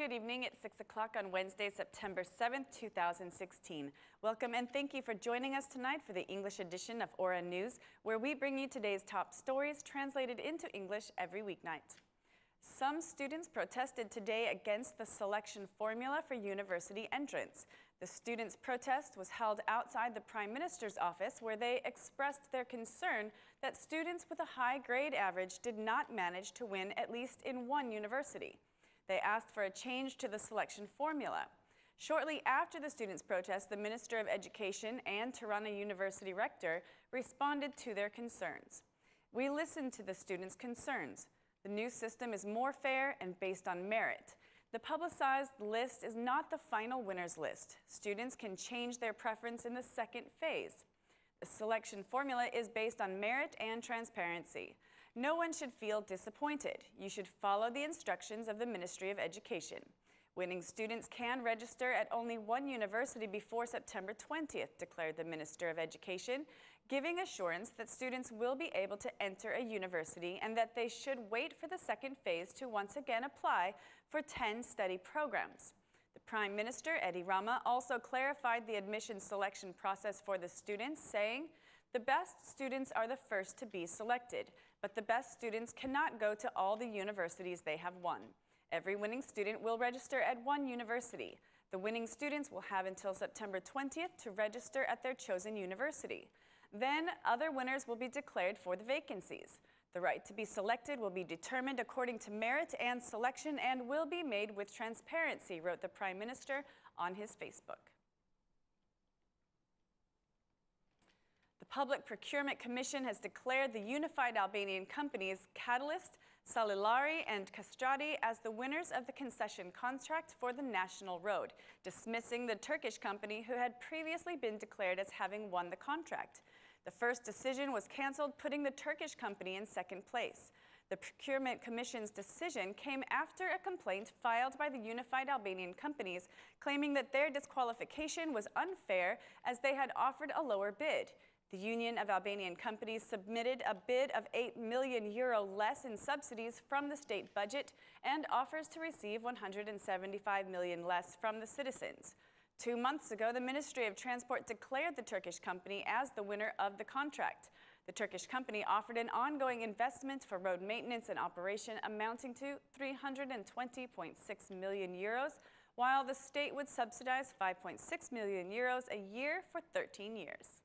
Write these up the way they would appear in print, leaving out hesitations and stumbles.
Good evening. It's 6 o'clock on Wednesday, September 7th, 2016. Welcome and thank you for joining us tonight for the English edition of Aura News, where we bring you today's top stories translated into English every weeknight. Some students protested today against the selection formula for university entrance. The students' protest was held outside the Prime Minister's office, where they expressed their concern that students with a high grade average did not manage to win at least in one university. They asked for a change to the selection formula. Shortly after the students' protest, the Minister of Education and Tirana University rector responded to their concerns. We listened to the students' concerns. The new system is more fair and based on merit. The publicized list is not the final winners list. Students can change their preference in the second phase. The selection formula is based on merit and transparency. No one should feel disappointed. You should follow the instructions of the Ministry of Education. Winning students can register at only one university before September 20th, declared the Minister of Education, giving assurance that students will be able to enter a university and that they should wait for the second phase to once again apply for 10 study programs. The Prime Minister, Edi Rama, also clarified the admission selection process for the students, saying, "The best students are the first to be selected, but the best students cannot go to all the universities they have won. Every winning student will register at one university. The winning students will have until September 20th to register at their chosen university. Then other winners will be declared for the vacancies. The right to be selected will be determined according to merit and selection and will be made with transparency," wrote the Prime Minister on his Facebook. The Public Procurement Commission has declared the Unified Albanian companies Catalyst, Salilari, and Castrati as the winners of the concession contract for the national road, dismissing the Turkish company who had previously been declared as having won the contract. The first decision was cancelled, putting the Turkish company in second place. The Procurement Commission's decision came after a complaint filed by the Unified Albanian companies claiming that their disqualification was unfair as they had offered a lower bid. The Union of Albanian Companies submitted a bid of €8 million less in subsidies from the state budget and offers to receive $175 million less from the citizens. 2 months ago, the Ministry of Transport declared the Turkish company as the winner of the contract. The Turkish company offered an ongoing investment for road maintenance and operation amounting to €320.6 million, while the state would subsidize €5.6 million a year for 13 years.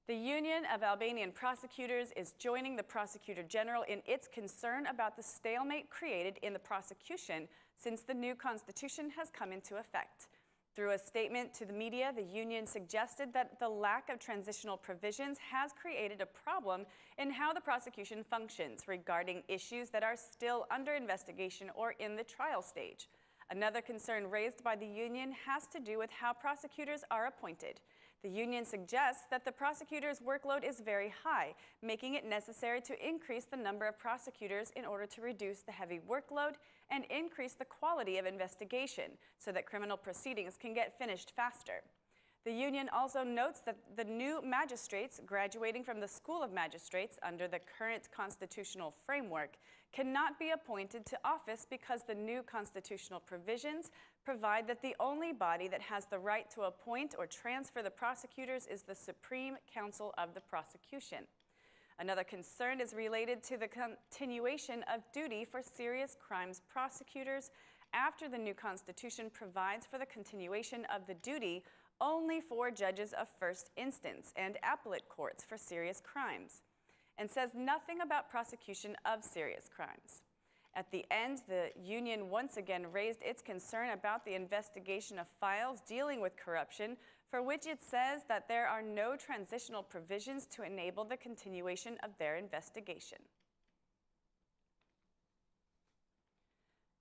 The Union of Albanian Prosecutors is joining the Prosecutor General in its concern about the stalemate created in the prosecution since the new constitution has come into effect. Through a statement to the media, the union suggested that the lack of transitional provisions has created a problem in how the prosecution functions regarding issues that are still under investigation or in the trial stage. Another concern raised by the union has to do with how prosecutors are appointed. The union suggests that the prosecutors' workload is very high, making it necessary to increase the number of prosecutors in order to reduce the heavy workload and increase the quality of investigation so that criminal proceedings can get finished faster. The union also notes that the new magistrates graduating from the School of Magistrates under the current constitutional framework cannot be appointed to office because the new constitutional provisions provide that the only body that has the right to appoint or transfer the prosecutors is the Supreme Council of the Prosecution. Another concern is related to the continuation of duty for serious crimes prosecutors after the new constitution provides for the continuation of the duty only for judges of first instance and appellate courts for serious crimes, and says nothing about prosecution of serious crimes. At the end, the union once again raised its concern about the investigation of files dealing with corruption, for which it says that there are no transitional provisions to enable the continuation of their investigation.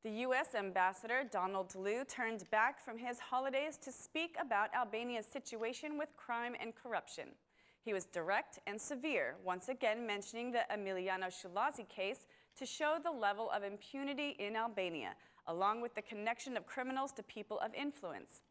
The U.S. Ambassador Donald Liu turned back from his holidays to speak about Albania's situation with crime and corruption. He was direct and severe, once again mentioning the Emiliano Shulazi case to show the level of impunity in Albania, along with the connection of criminals to people of influence.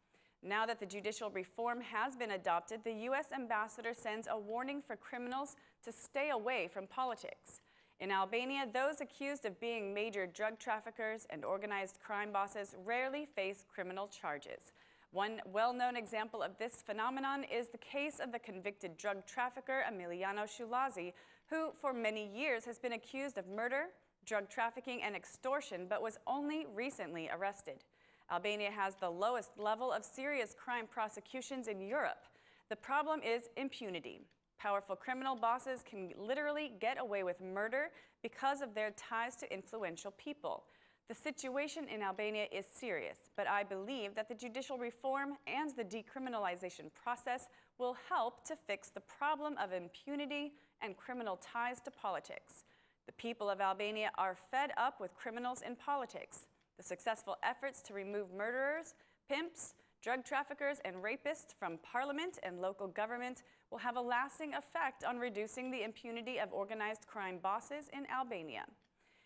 Now that the judicial reform has been adopted, the U.S. ambassador sends a warning for criminals to stay away from politics. In Albania, those accused of being major drug traffickers and organized crime bosses rarely face criminal charges. One well-known example of this phenomenon is the case of the convicted drug trafficker Emiliano Shulazi, who for many years has been accused of murder, drug trafficking, and extortion, but was only recently arrested. Albania has the lowest level of serious crime prosecutions in Europe. The problem is impunity. Powerful criminal bosses can literally get away with murder because of their ties to influential people. The situation in Albania is serious, but I believe that the judicial reform and the decriminalization process will help to fix the problem of impunity and criminal ties to politics. The people of Albania are fed up with criminals in politics. The successful efforts to remove murderers, pimps, drug traffickers, and rapists from parliament and local government will have a lasting effect on reducing the impunity of organized crime bosses in Albania.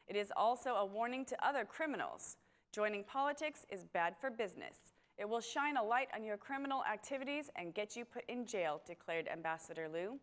It is also a warning to other criminals. Joining politics is bad for business. It will shine a light on your criminal activities and get you put in jail, declared Ambassador Liu.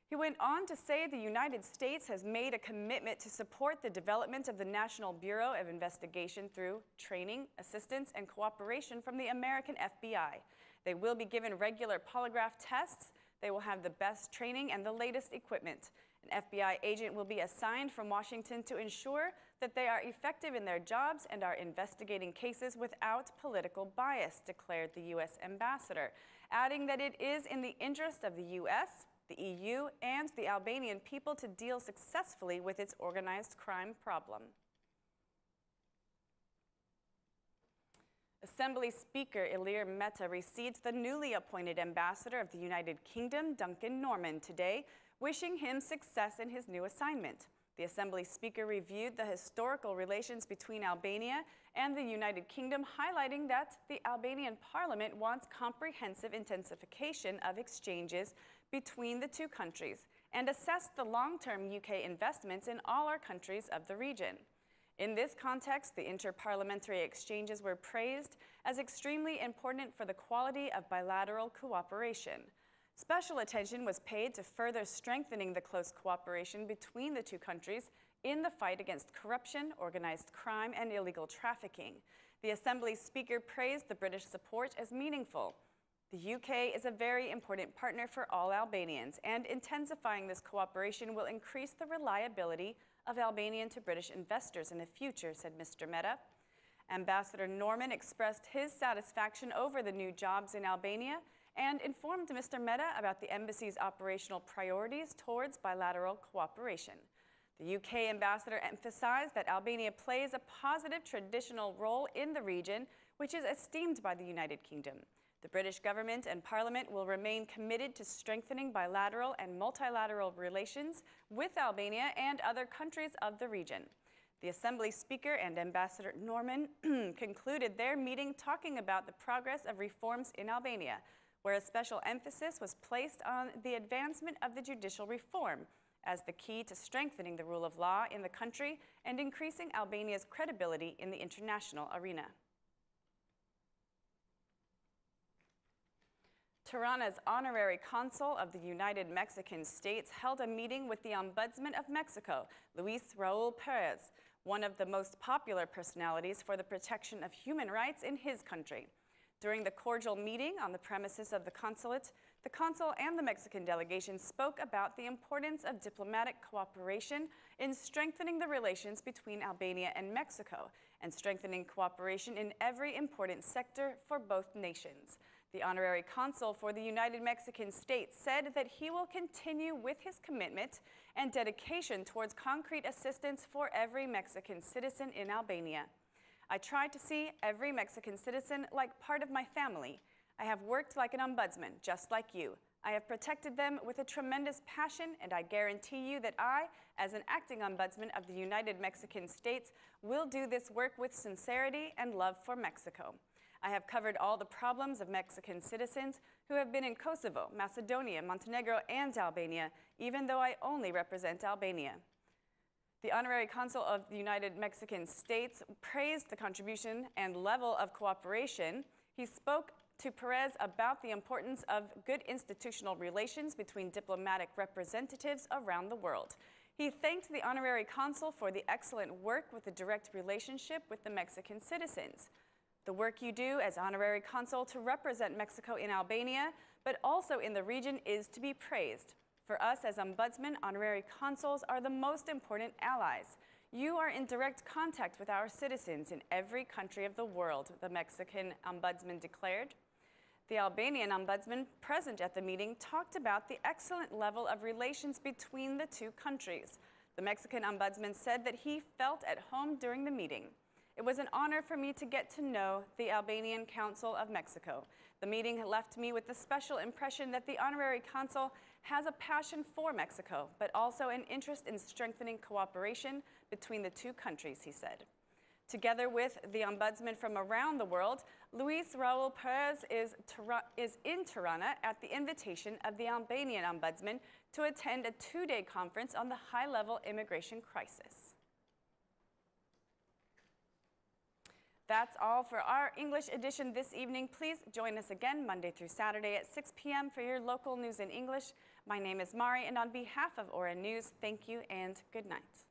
He went on to say the United States has made a commitment to support the development of the National Bureau of Investigation through training, assistance, and cooperation from the American FBI. They will be given regular polygraph tests. They will have the best training and the latest equipment. An FBI agent will be assigned from Washington to ensure that they are effective in their jobs and are investigating cases without political bias, declared the U.S. ambassador, adding that it is in the interest of the U.S., the EU, and the Albanian people to deal successfully with its organized crime problem. Assembly Speaker Ilir Meta received the newly appointed ambassador of the United Kingdom, Duncan Norman, today, wishing him success in his new assignment. The Assembly Speaker reviewed the historical relations between Albania and the United Kingdom, highlighting that the Albanian Parliament wants comprehensive intensification of exchanges between the two countries and assessed the long-term UK investments in all our countries of the region. In this context, the interparliamentary exchanges were praised as extremely important for the quality of bilateral cooperation. Special attention was paid to further strengthening the close cooperation between the two countries in the fight against corruption, organized crime, and illegal trafficking. The Assembly Speaker praised the British support as meaningful. The UK is a very important partner for all Albanians, and intensifying this cooperation will increase the reliability of Albanian to British investors in the future, said Mr. Meta. Ambassador Norman expressed his satisfaction over the new jobs in Albania and informed Mr. Meta about the embassy's operational priorities towards bilateral cooperation. The UK ambassador emphasized that Albania plays a positive traditional role in the region, which is esteemed by the United Kingdom. The British government and Parliament will remain committed to strengthening bilateral and multilateral relations with Albania and other countries of the region. The Assembly Speaker and Ambassador Norman concluded their meeting talking about the progress of reforms in Albania, where a special emphasis was placed on the advancement of the judicial reform as the key to strengthening the rule of law in the country and increasing Albania's credibility in the international arena. Tirana's Honorary Consul of the United Mexican States held a meeting with the Ombudsman of Mexico, Luis Raul Perez, one of the most popular personalities for the protection of human rights in his country. During the cordial meeting on the premises of the consulate, the consul and the Mexican delegation spoke about the importance of diplomatic cooperation in strengthening the relations between Albania and Mexico and strengthening cooperation in every important sector for both nations. The Honorary Consul for the United Mexican States said that he will continue with his commitment and dedication towards concrete assistance for every Mexican citizen in Albania. I try to see every Mexican citizen like part of my family. I have worked like an ombudsman, just like you. I have protected them with a tremendous passion, and I guarantee you that I, as an acting ombudsman of the United Mexican States, will do this work with sincerity and love for Mexico. I have covered all the problems of Mexican citizens who have been in Kosovo, Macedonia, Montenegro, and Albania, even though I only represent Albania. The Honorary Consul of the United Mexican States praised the contribution and level of cooperation. He spoke to Perez about the importance of good institutional relations between diplomatic representatives around the world. He thanked the Honorary Consul for the excellent work with the direct relationship with the Mexican citizens. The work you do as Honorary Consul to represent Mexico in Albania, but also in the region, is to be praised. For us as Ombudsman, Honorary Consuls are the most important allies. You are in direct contact with our citizens in every country of the world, the Mexican Ombudsman declared. The Albanian Ombudsman present at the meeting talked about the excellent level of relations between the two countries. The Mexican Ombudsman said that he felt at home during the meeting. It was an honor for me to get to know the Albanian Council of Mexico. The meeting left me with the special impression that the Honorary Consul has a passion for Mexico, but also an interest in strengthening cooperation between the two countries, he said. Together with the Ombudsman from around the world, Luis Raul Perez is in Tirana at the invitation of the Albanian Ombudsman to attend a two-day conference on the high-level immigration crisis. That's all for our English edition this evening. Please join us again Monday through Saturday at 6 p.m. for your local news in English. My name is Mari, and on behalf of Aura News, thank you and good night.